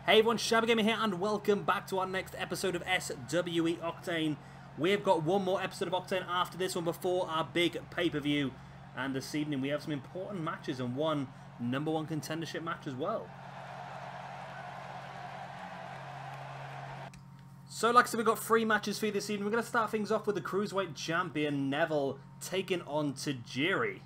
Hey everyone, Shabby here and welcome back to our next episode of SWE Octane. We've got one more episode of Octane after this one before our big pay-per-view. And this evening we have some important matches and one #1 contendership match as well. So like I said, we've got 3 matches for you this evening. We're going to start things off with the Cruiserweight champion Neville taking on Tajiri.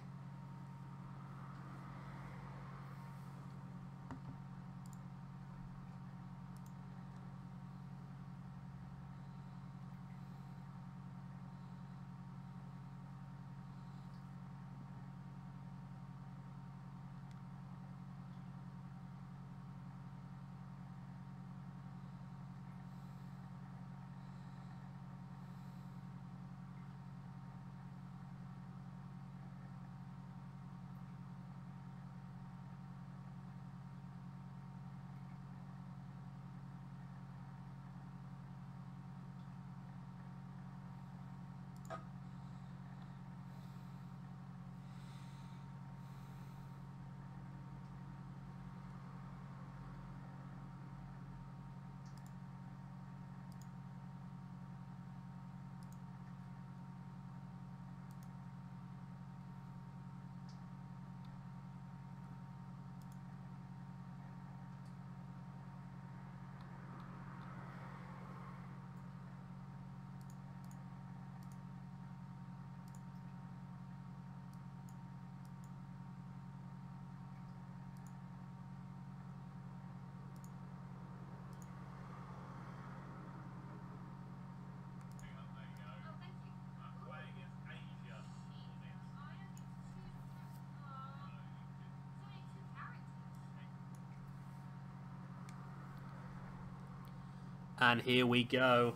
And here we go.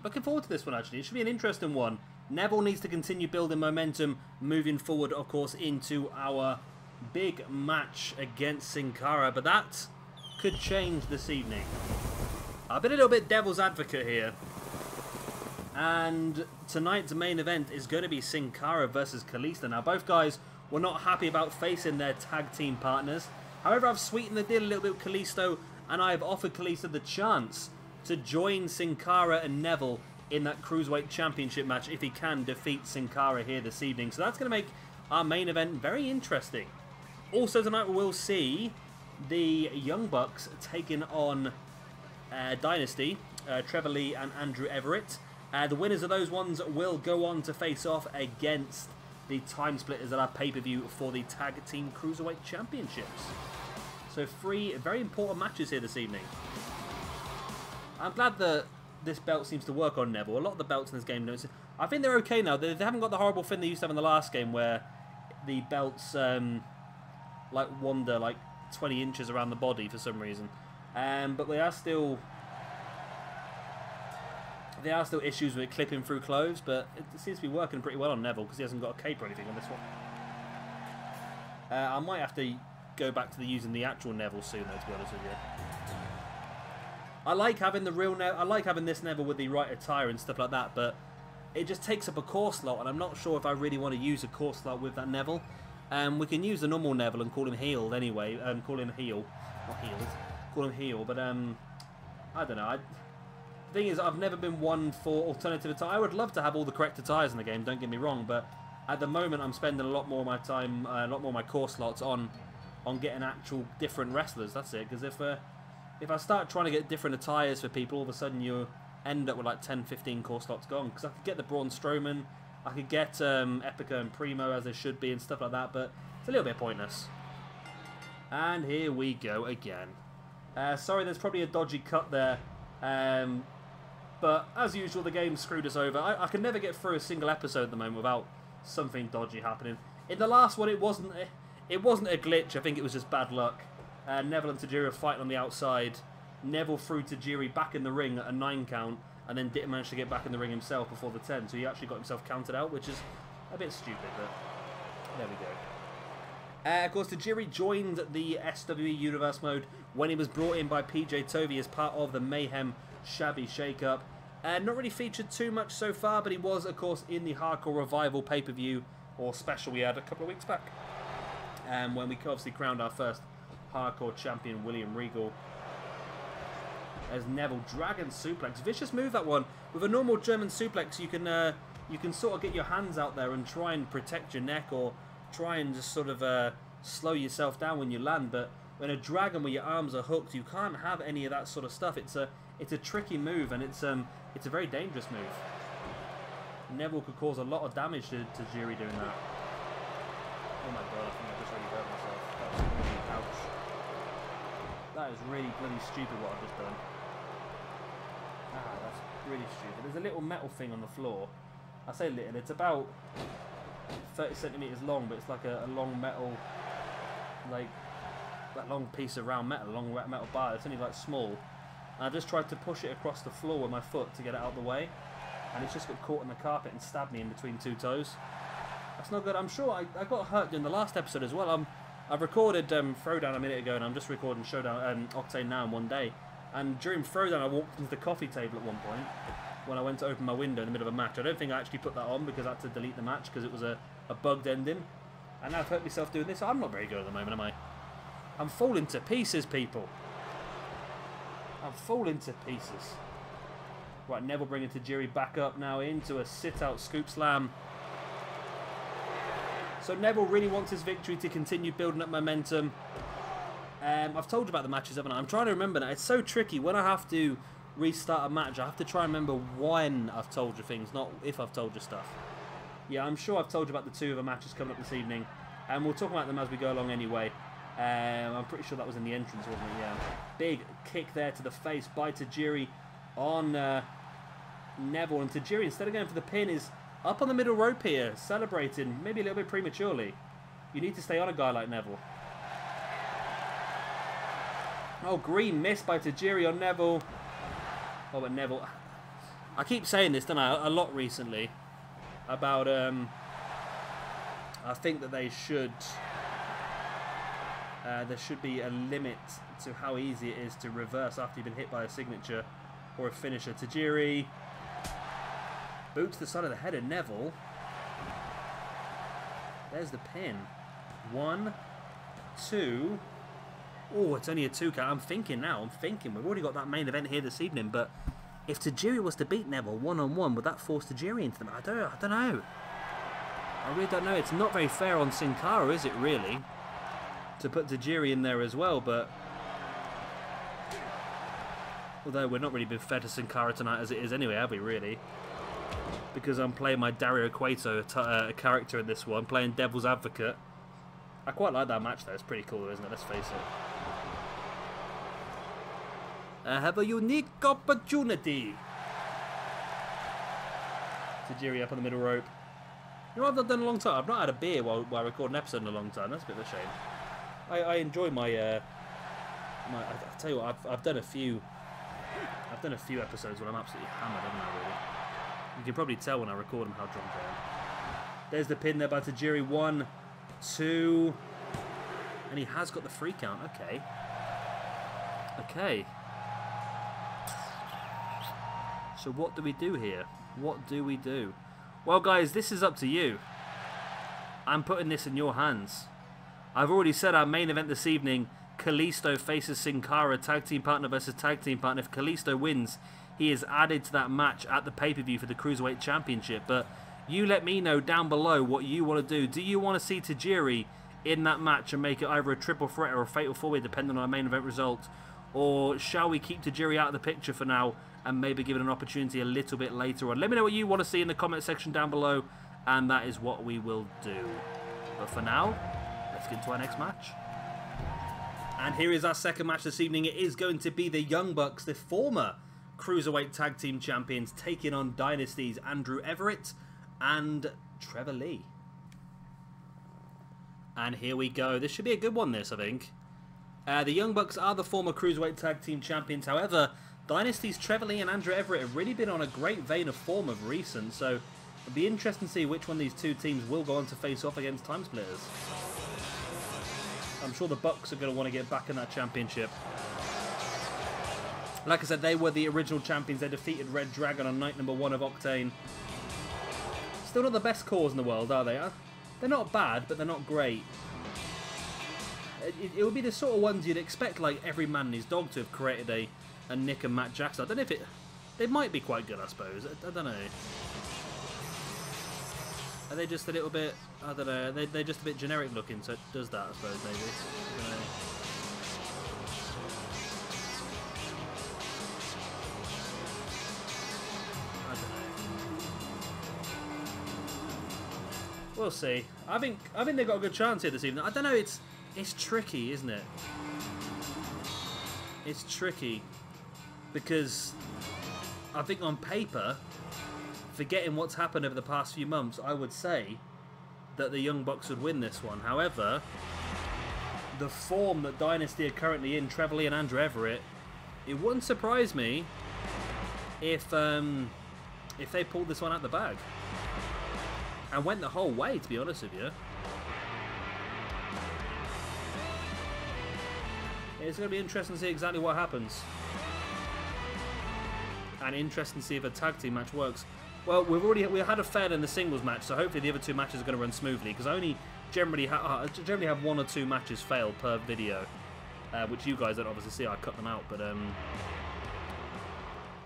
Looking forward to this one, actually. It should be an interesting one. Neville needs to continue building momentum moving forward, of course, into our big match against Sin Cara. But that could change this evening. I've been a little bit devil's advocate here. And tonight's main event is going to be Sin Cara versus Kalisto. Now, both guys were not happy about facing their tag team partners. However, I've sweetened the deal a little bit with Kalisto, and I have offered Kalisto the chance to join Sin Cara and Neville in that Cruiserweight Championship match if he can defeat Sin Cara here this evening. So that's going to make our main event very interesting. Also tonight we will see the Young Bucks taking on Dynasty, Trevor Lee and Andrew Everett. The winners of those ones will go on to face off against the Time Splitters at our pay-per-view for the Tag Team Cruiserweight Championships. So 3 very important matches here this evening. I'm glad that this belt seems to work on Neville. A lot of the belts in this game don't. I think they're okay now. They haven't got the horrible thing they used to have in the last game where the belts like wander like 20 inches around the body for some reason. But there are still issues with clipping through clothes, but it seems to be working pretty well on Neville because he hasn't got a cape or anything on this one. I might have to go back to using the actual Neville soon, though, to be honest with you. I like having the real Neville. I like having this Neville with the right attire and stuff like that, but it just takes up a core slot, and I'm not sure if I really want to use a core slot with that Neville. We can use the normal Neville and call him healed anyway. Call him heel, not healed. Call him heel, but I don't know. The thing is, I've never been one for alternative attire. I would love to have all the correct attires in the game. Don't get me wrong, but at the moment, I'm spending a lot more of my time, a lot more of my core slots on getting actual different wrestlers. That's it. Because if I start trying to get different attires for people, all of a sudden you end up with like 10-15 core slots gone. Because I could get the Braun Strowman, I could get Epica and Primo as they should be and stuff like that, but it's a little bit pointless. And here we go again. Sorry, there's probably a dodgy cut there, but as usual, the game screwed us over. I can never get through a single episode at the moment without something dodgy happening. In the last one, it wasn't a glitch. I think it was just bad luck. Neville and Tajiri were fighting on the outside. Neville threw Tajiri back in the ring at a 9 count and then didn't manage to get back in the ring himself before the 10. So he actually got himself counted out, which is a bit stupid, but there we go. Of course, Tajiri joined the SWE Universe mode when he was brought in by PJ Tovey as part of the Mayhem Shabby shake-up. Not really featured too much so far, but he was, of course, in the Hardcore Revival pay-per-view or special we had a couple of weeks back. When we obviously crowned our first Hardcore Champion William Regal. There's Neville, Dragon Suplex. Vicious move, that one. With a normal German suplex, you can sort of get your hands out there and try and protect your neck, or try and just sort of slow yourself down when you land. But when a dragon where your arms are hooked, you can't have any of that sort of stuff. It's a tricky move, and it's a very dangerous move. Neville could cause a lot of damage to Tajiri doing that. Oh my god, I think I just really hurt myself. That was really, ouch. That is really bloody stupid what I've just done. Ah, that's really stupid. There's a little metal thing on the floor. I say little, it's about 30 centimeters long, but it's like a long metal, like that long piece of round metal, long metal bar. It's only like small. And I just tried to push it across the floor with my foot to get it out of the way, and it's just got caught in the carpet and stabbed me in between two toes. That's not good. I'm sure I got hurt in the last episode as well. I've recorded Throwdown a minute ago, and I'm just recording Showdown Octane now in one day. And during Throwdown, I walked into the coffee table at one point when I went to open my window in the middle of a match. I don't think I actually put that on because I had to delete the match because it was a bugged ending. And now I've hurt myself doing this. I'm not very good at the moment, am I? I'm falling to pieces, people. I'm falling to pieces. Right, Neville bringing Tajiri back up now into a sit-out scoop slam. So Neville really wants his victory to continue building up momentum. I've told you about the matches, haven't I? I'm trying to remember now. It's so tricky. When I have to restart a match, I have to try and remember when I've told you things, not if I've told you stuff. Yeah, I'm sure I've told you about the two other matches coming up this evening. And we'll talk about them as we go along anyway. I'm pretty sure that was in the entrance, wasn't it? Yeah. Big kick there to the face by Tajiri on Neville. And Tajiri, instead of going for the pin, is up on the middle rope here, celebrating, maybe a little bit prematurely. You need to stay on a guy like Neville. Oh, green miss by Tajiri on Neville. Oh, but Neville... I keep saying this, don't I, a lot recently, about, I think that they should... there should be a limit to how easy it is to reverse after you've been hit by a signature or a finisher. Tajiri... boot to the side of the head of Neville. There's the pin. 1, 2... Oh, it's only a 2 count. I'm thinking now. We've already got that main event here this evening, but if Tajiri was to beat Neville one-on-one, would that force Tajiri into them? I don't know. I really don't know. It's not very fair on Sin Cara, is it, really? To put Tajiri in there as well, but... although we're not really been fair to Sin Cara tonight as it is anyway, have we, really? Because I'm playing my Dario Cueto character in this one, playing Devil's Advocate. I quite like that match, though. It's pretty cool, isn't it? Let's face it. I have a unique opportunity. Tajiri up on the middle rope. You know what I've done in a long time? I've not had a beer while I record an episode in a long time. That's a bit of a shame. I enjoy my... I tell you what, I've done a few... I've done a few episodes when I'm absolutely hammered, haven't I, really? You can probably tell when I record them how drunk I am. There's the pin there by Tajiri. 1, 2... and he has got the 3 count. Okay. Okay. So what do we do here? What do we do? Well, guys, this is up to you. I'm putting this in your hands. I've already said our main event this evening, Kalisto faces Sin Cara, tag team partner versus tag team partner. If Kalisto wins, he is added to that match at the pay-per-view for the Cruiserweight Championship. But you let me know down below what you want to do. Do you want to see Tajiri in that match and make it either a triple threat or a fatal four-way, depending on our main event result? Or shall we keep Tajiri out of the picture for now and maybe give it an opportunity a little bit later on? Let me know what you want to see in the comment section down below, and that is what we will do. But for now, let's get into our next match. And here is our second match this evening. It is going to be the Young Bucks, the former Cruiserweight Tag Team Champions, taking on Dynasty's Andrew Everett and Trevor Lee. And here we go. This should be a good one, this, I think. The Young Bucks are the former Cruiserweight Tag Team Champions. However, Dynasty's Trevor Lee and Andrew Everett have really been on a great vein of form of recent, so it'll be interesting to see which one of these two teams will go on to face off against Time Splitters. I'm sure the Bucks are going to want to get back in that championship. Like I said, they were the original champions. They defeated Red Dragon on night number 1 of Octane. Still not the best cause in the world, are they? They're not bad, but they're not great. it would be the sort of ones you'd expect, like, every man and his dog to have created a Nick and Matt Jackson. I don't know if they might be quite good, I suppose. I don't know. Are they just a little bit, I don't know, they're just a bit generic looking, so it does that, I suppose, maybe. I don't know. We'll see. I think they've got a good chance here this evening. I don't know. It's tricky, isn't it? It's tricky because I think on paper, forgetting what's happened over the past few months, I would say that the Young Bucks would win this one. However, the form that Dynasty are currently in, Trevor Lee and Andrew Everett, it wouldn't surprise me if they pulled this one out the bag. And went the whole way, to be honest with you. It's going to be interesting to see exactly what happens. And interesting to see if a tag team match works. Well, we had a fail in the singles match, so hopefully the other two matches are going to run smoothly. Because I only generally have 1 or 2 matches fail per video. Which you guys don't obviously see, I cut them out. But,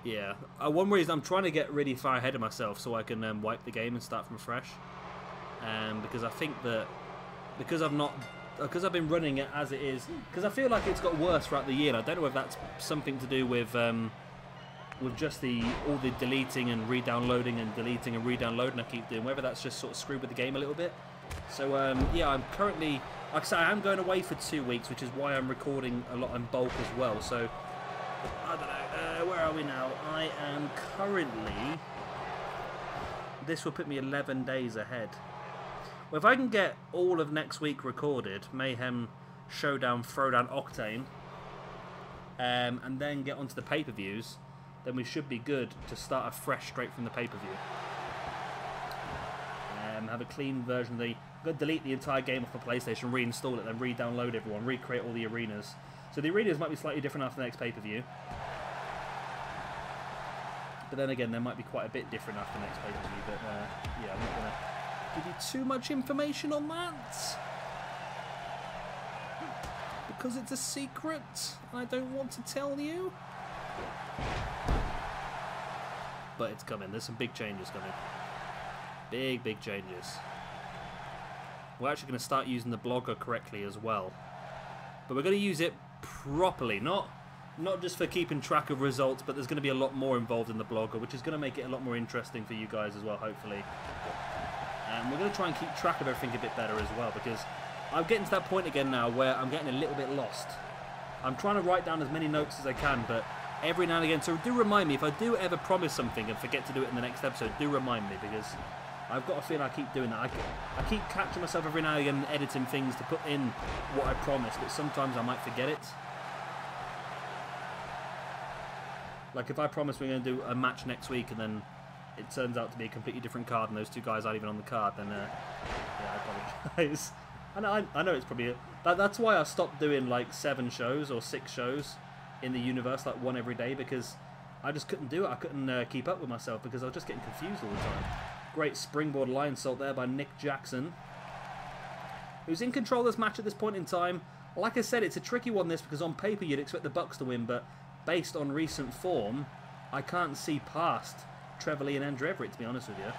yeah, one reason I'm trying to get really far ahead of myself so I can wipe the game and start from fresh. Because I think that because I've been running it as it is, because I feel like it's got worse throughout the year. And I don't know if that's something to do with just all the deleting and re-downloading and deleting and re-downloading I keep doing. Whether that's just sort of screwed with the game a little bit. So yeah, I'm currently, like I say, I am going away for 2 weeks, which is why I'm recording a lot in bulk as well. So I don't know, where are we now? I am currently, this will put me 11 days ahead. Well, if I can get all of next week recorded, Mayhem, Showdown, Throwdown, Octane, and then get onto the pay-per-views, then we should be good to start afresh straight from the pay-per-view. Have a clean version of the... I'm going to delete the entire game off the PlayStation, reinstall it, then re-download everyone, recreate all the arenas. So the arenas might be slightly different after the next pay-per-view. But then again, they might be quite a bit different after the next pay-per-view. But yeah, I'm not going to give you too much information on that. Because it's a secret. I don't want to tell you. But it's coming. There's some big changes coming. Big changes. We're actually going to start using the blogger correctly as well. But we're going to use it properly. Not just for keeping track of results, but there's going to be a lot more involved in the blogger, which is going to make it a lot more interesting for you guys as well, hopefully. And we're going to try and keep track of everything a bit better as well, because I'm getting to that point again now where I'm getting a little bit lost. I'm trying to write down as many notes as I can, but every now and again, so do remind me, if I do ever promise something and forget to do it in the next episode, do remind me, because I've got a feeling I keep doing that. I keep catching myself every now and again editing things to put in what I promised, but sometimes I might forget it. Like if I promise we're going to do a match next week and then it turns out to be a completely different card and those two guys aren't even on the card, then yeah, I apologise. And I know it's probably... That's why I stopped doing like 7 shows or 6 shows in the universe, like 1 every day, because I just couldn't do it. I couldn't keep up with myself because I was just getting confused all the time. Great springboard lion salt there by Nick Jackson, who's in control of this match at this point in time. Like I said, it's a tricky one, this, because on paper you'd expect the Bucks to win, but based on recent form, I can't see past Trevor Lee and Andrew Everett, to be honest with you.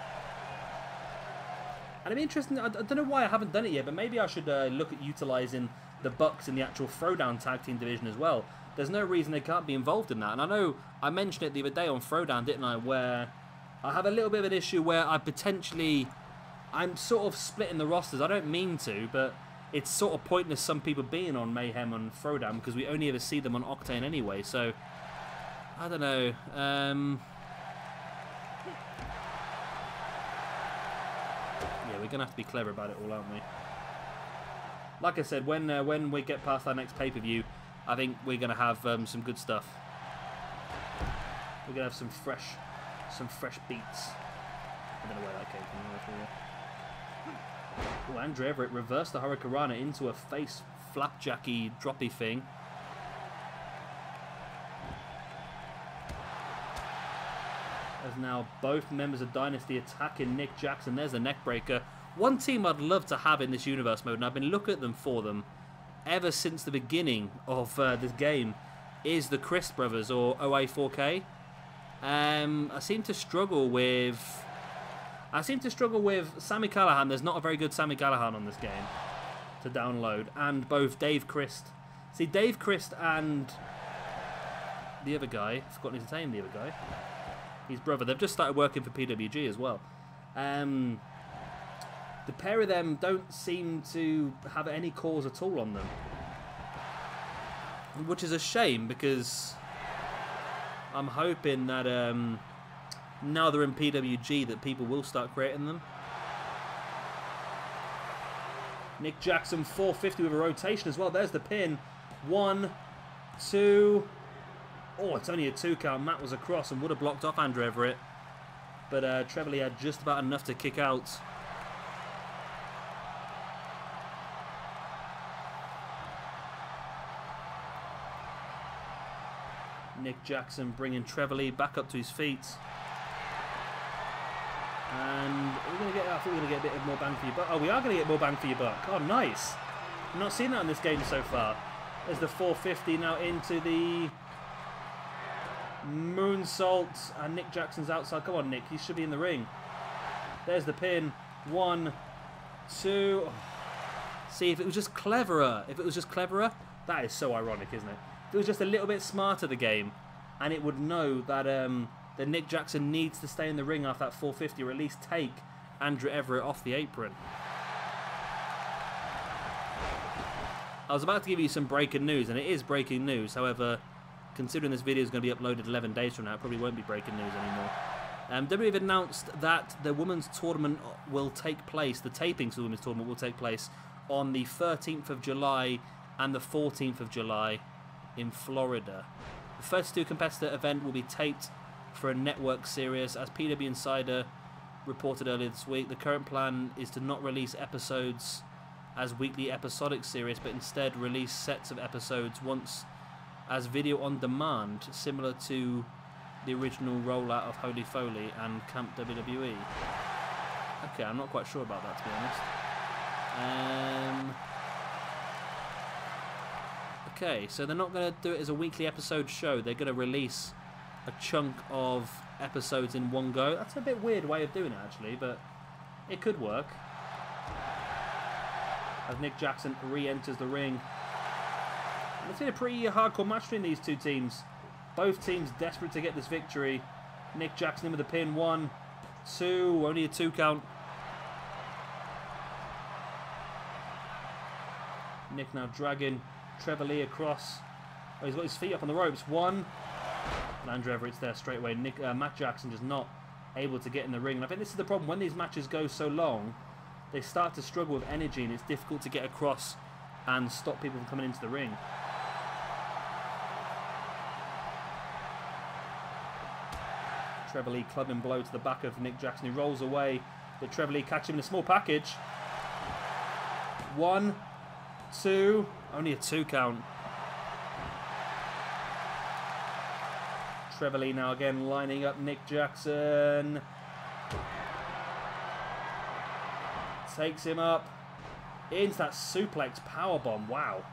And it'd be interesting, I don't know why I haven't done it yet, but maybe I should look at utilising the Bucks in the actual Throwdown tag team division as well. There's no reason they can't be involved in that. And I know I mentioned it the other day on Throwdown, didn't I, where I have a little bit of an issue where I'm sort of splitting the rosters. I don't mean to, but it's sort of pointless some people being on Mayhem and Throwdown because we only ever see them on Octane anyway. So, I don't know. Yeah, we're going to have to be clever about it all, aren't we? Like I said, when we get past our next pay-per-view, I think we're going to have some good stuff. We're going to have some fresh beats. I don't know where that came from. Oh, Andrew Everett reversed the Hurricanrana into a face flapjacky droppy thing. As now both members of Dynasty attacking Nick Jackson. There's a neck breaker. One team I'd love to have in this universe mode, and I've been looking at them for them, ever since the beginning of this game is the Christ brothers, or OA4K. I seem to struggle with Sami Callihan. There's not a very good Sami Callihan on this game to download, and both Dave Christ. See, Dave Christ and the other guy, I've forgotten his name, the other guy, his brother, they've just started working for PWG as well. The pair of them don't seem to have any cause at all on them, which is a shame, because I'm hoping that now they're in PWG that people will start creating them. Nick Jackson 450 with a rotation as well. There's the pin. 1, 2. Oh, it's only a 2 count. Matt was across and would have blocked off Andrew Everett, but Trevor Lee had just about enough to kick out. Nick Jackson bringing Trevor Lee back up to his feet. And we're going to get, I think we're going to get a bit more bang for your buck. Oh, we are going to get more bang for your buck. Oh, nice. I've not seen that in this game so far. There's the 450 now into the moonsault. And Nick Jackson's outside. Come on, Nick. You should be in the ring. There's the pin. 1, 2. Oh. See, if it was just cleverer. That is so ironic, isn't it? If it was just a little bit smarter, the game, and it would know that that Nick Jackson needs to stay in the ring after that 450, or at least take Andrew Everett off the apron. I was about to give you some breaking news, and it is breaking news. However, considering this video is going to be uploaded 11 days from now, it probably won't be breaking news anymore. WWE have announced that the women's tournament will take place, the tapings of the women's tournament will take place on the 13th of July and the 14th of July in Florida. The first 2 competitor event will be taped for a network series. As PW Insider reported earlier this week, the current plan is to not release episodes as weekly episodic series, but instead release sets of episodes once as video on demand, similar to the original rollout of Holy Foley and Camp WWE. Okay, I'm not quite sure about that, to be honest. Okay, so they're not going to do it as a weekly episode show. They're going to release a chunk of episodes in one go. That's a bit weird way of doing it, actually, but it could work. As Nick Jackson re-enters the ring. And it's been a pretty hardcore match between these two teams. Both teams desperate to get this victory. Nick Jackson in with a pin. 1, 2, only a 2 count. Nick now dragging Trevor Lee across. Oh, he's got his feet up on the ropes. 1. And Andrew Everett's there straight away. Matt Jackson just not able to get in the ring. And I think this is the problem. When these matches go so long, they start to struggle with energy, and it's difficult to get across and stop people from coming into the ring. Trevor Lee clubbing blow to the back of Nick Jackson. He rolls away, but Trevor Lee catches him in a small package. 1, 2, only a 2 count. Trevor Lee now again lining up Nick Jackson. Takes him up into that suplex powerbomb. Wow.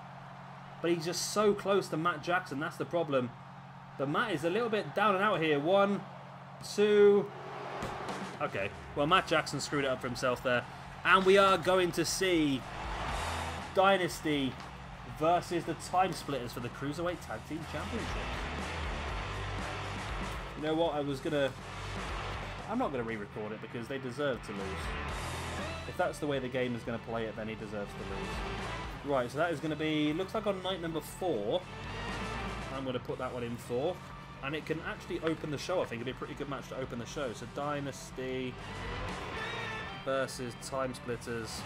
But he's just so close to Matt Jackson. That's the problem. But Matt is a little bit down and out here. 1, 2. Okay. Well, Matt Jackson screwed it up for himself there. And we are going to see Dynasty versus the Time Splitters for the Cruiserweight Tag Team Championship. You know what? I'm not going to re-record it because they deserve to lose. If that's the way the game is going to play it, then he deserves to lose. Right, so that is going to be, looks like on night number 4. I'm going to put that one in for. And it can actually open the show, I think. It'll be a pretty good match to open the show. So Dynasty versus Time Splitters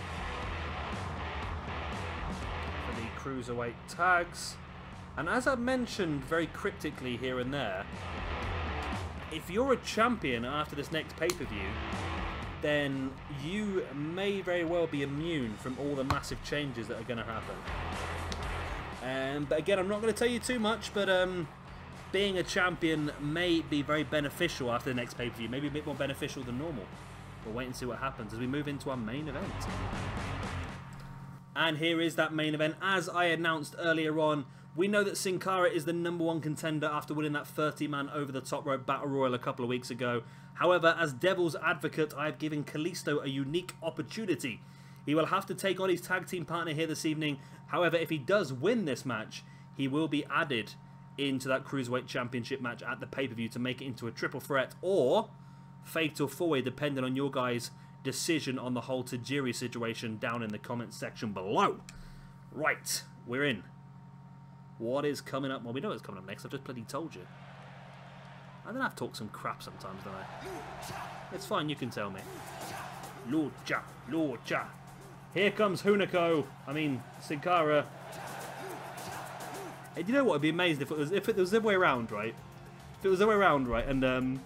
for the Cruiserweight tags. And as I mentioned very cryptically here and there, if you're a champion after this next pay-per-view, then you may very well be immune from all the massive changes that are going to happen. But again, I'm not going to tell you too much, but being a champion may be very beneficial after the next pay-per-view, maybe a bit more beneficial than normal. We'll wait and see what happens as we move into our main event. And here is that main event. As I announced earlier on, we know that Sin Cara is the #1 contender after winning that 30-man over-the-top rope battle royal a couple of weeks ago. However, as Devil's advocate, I have given Kalisto a unique opportunity. He will have to take on his tag team partner here this evening. However, if he does win this match, he will be added into that Cruiserweight Championship match at the pay-per-view to make it into a triple threat or fatal four-way, depending on your guys' decision on the whole Tajiri situation down in the comments section below. Right, we're in. What is coming up? Well, we know what's coming up next. I've just bloody told you. I don't have to talk some crap sometimes, do I? It's fine, you can tell me. Lucha, lucha. Here comes Hunico. I mean, Sin Cara. Hey, do you know what? It'd be amazing if it was the other way around, right? If it was the other way around, right? And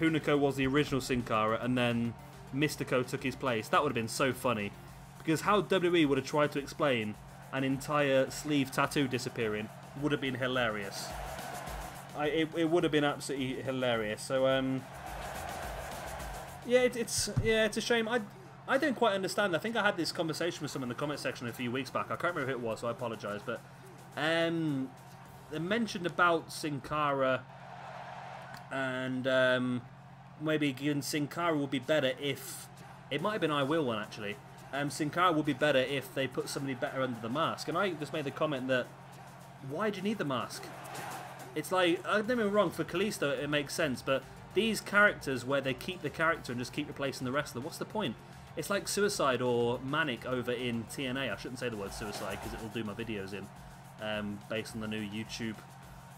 Hunico was the original Sin Cara, and then Mystico took his place. That would have been so funny, because how WWE would have tried to explain an entire sleeve tattoo disappearing would have been hilarious. It would have been absolutely hilarious. So yeah, it's a shame. I don't quite understand. I think I had this conversation with someone in the comment section a few weeks back. I can't remember who it was, so I apologise. But they mentioned about Sin Cara, and maybe again Sin Cara would be better if it might have been I Will one actually. Sin Cara would be better if they put somebody better under the mask. And I just made the comment that why do you need the mask? It's like, don't get me wrong, for Kalisto it makes sense, but these characters where they keep the character and just keep replacing the wrestler, what's the point? It's like Suicide or Manic over in TNA. I shouldn't say the word Suicide because it will do my videos in, based on the new YouTube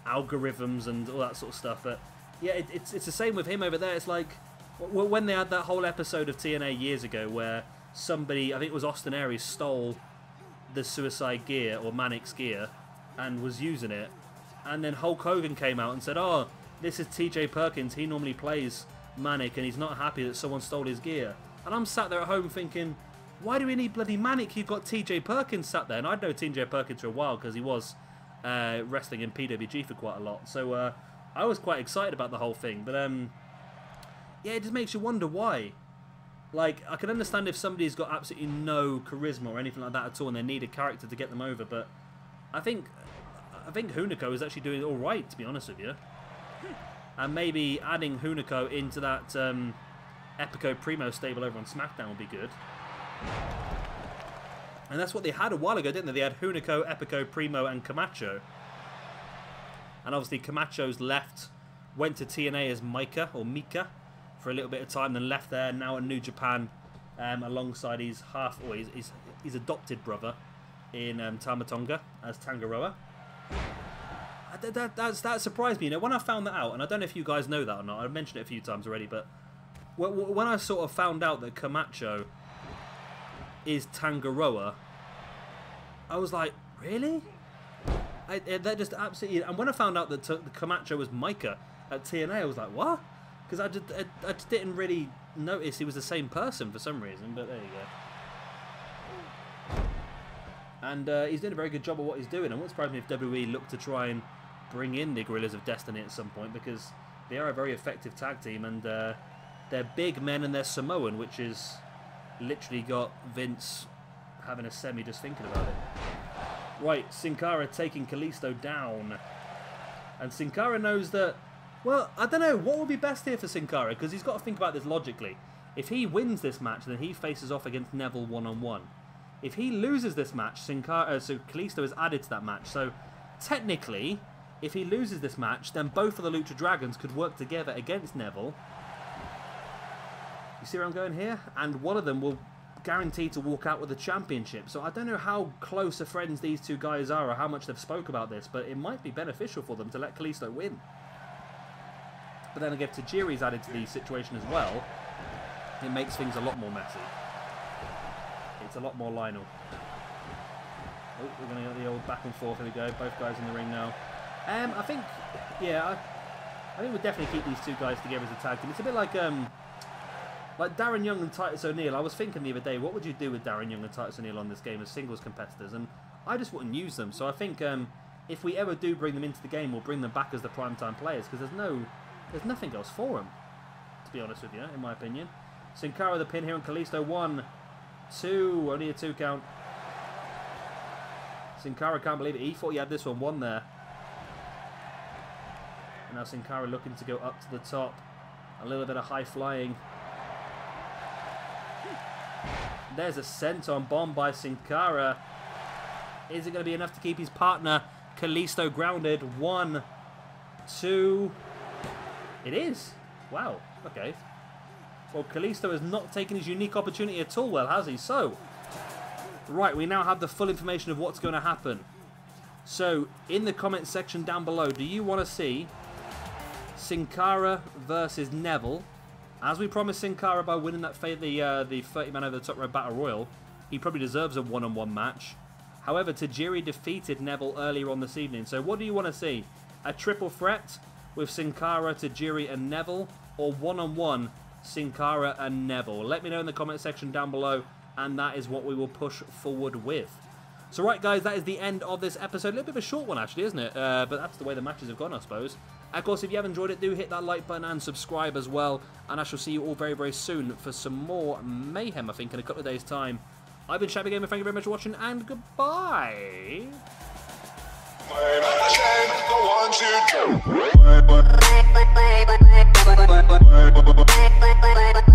algorithms and all that sort of stuff. But yeah, it's the same with him over there. It's like when they had that whole episode of TNA years ago where somebody, I think it was Austin Aries, stole the Suicide gear or Manic's gear and was using it. And then Hulk Hogan came out and said, oh, this is TJ Perkins, he normally plays Manic and he's not happy that someone stole his gear. And I'm sat there at home thinking, why do we need bloody Manic? You've got TJ Perkins sat there. And I'd know TJ Perkins for a while because he was wrestling in PWG for quite a lot. So I was quite excited about the whole thing. But yeah, it just makes you wonder why. Like, I can understand if somebody's got absolutely no charisma or anything like that at all and they need a character to get them over, but I think Hunico is actually doing all right, to be honest with you. And maybe adding Hunico into that Epico Primo stable over on SmackDown would be good. And that's what they had a while ago, didn't they? They had Hunico, Epico, Primo, and Camacho. And obviously Camacho's left, went to TNA as Mika, for a little bit of time, then left there, now in New Japan, alongside his his adopted brother in Tama Tonga as Tangaroa. That surprised me, you know, when I found that out, and I don't know if you guys know that or not, I've mentioned it a few times already, but when I sort of found out that Camacho is Tangaroa, I was like, really? That just absolutely... And when I found out that Camacho was Micah at TNA, I was like, what? Because I just didn't really notice he was the same person for some reason, but there you go. And he's doing a very good job of what he's doing. I wouldn't surprise me if WWE looked to try and bring in the Guerrillas of Destiny at some point, because they are a very effective tag team, and they're big men and they're Samoan, which is literally got Vince having a semi just thinking about it. Right, Sin Cara taking Kalisto down. And Sin Cara knows that, well, I don't know, what would be best here for Sin Cara? Because he's got to think about this logically. If he wins this match, then he faces off against Neville one-on-one. If he loses this match, so Kalisto is added to that match. So, technically, if he loses this match, then both of the Lucha Dragons could work together against Neville. You see where I'm going here? And one of them will guarantee to walk out with the championship. So I don't know how close of friends these two guys are or how much they've spoke about this, but it might be beneficial for them to let Kalisto win. But then again, if Tajiri's added to the situation as well, it makes things a lot more messy. It's a lot more Lionel. Oh, we're going to get the old back and forth. Here we go. Both guys in the ring now. I think, yeah, I think we'll definitely keep these two guys together as a tag team. It's a bit like Darren Young and Titus O'Neil. I was thinking the other day, what would you do with Darren Young and Titus O'Neil on this game as singles competitors? And I just wouldn't use them. So I think if we ever do bring them into the game, we'll bring them back as the primetime players, because there's nothing else for them, to be honest with you, in my opinion. Sin Cara the pin here on Kalisto. 1, 2, only a 2 count. Sin Cara can't believe it. He thought he had this one won there. And now Sin Cara looking to go up to the top. A little bit of high flying. There's a senton bomb by Sin Cara. Is it going to be enough to keep his partner Kalisto grounded? 1, 2. It is. Wow. Okay. Well, Kalisto has not taken his unique opportunity at all well, has he? So, right, we now have the full information of what's going to happen. So, in the comment section down below, do you want to see Sin Cara versus Neville? As we promised Sin Cara by winning that the 30-man over the top rope battle royal, he probably deserves a one-on-one match. However, Tajiri defeated Neville earlier on this evening. So, what do you want to see? A triple threat with Sin Cara, Tajiri, and Neville, or one-on-one Sin Cara and Neville? Let me know in the comment section down below, and that is what we will push forward with. So right guys, that is the end of this episode. A little bit of a short one actually, isn't it? But that's the way the matches have gone, I suppose. Of course, if you have enjoyed it, do hit that like button and subscribe as well. And I shall see you all very, very soon for some more mayhem, I think, in a couple of days' time. I've been Shabby Gamer, thank you very much for watching, and goodbye! The one to do.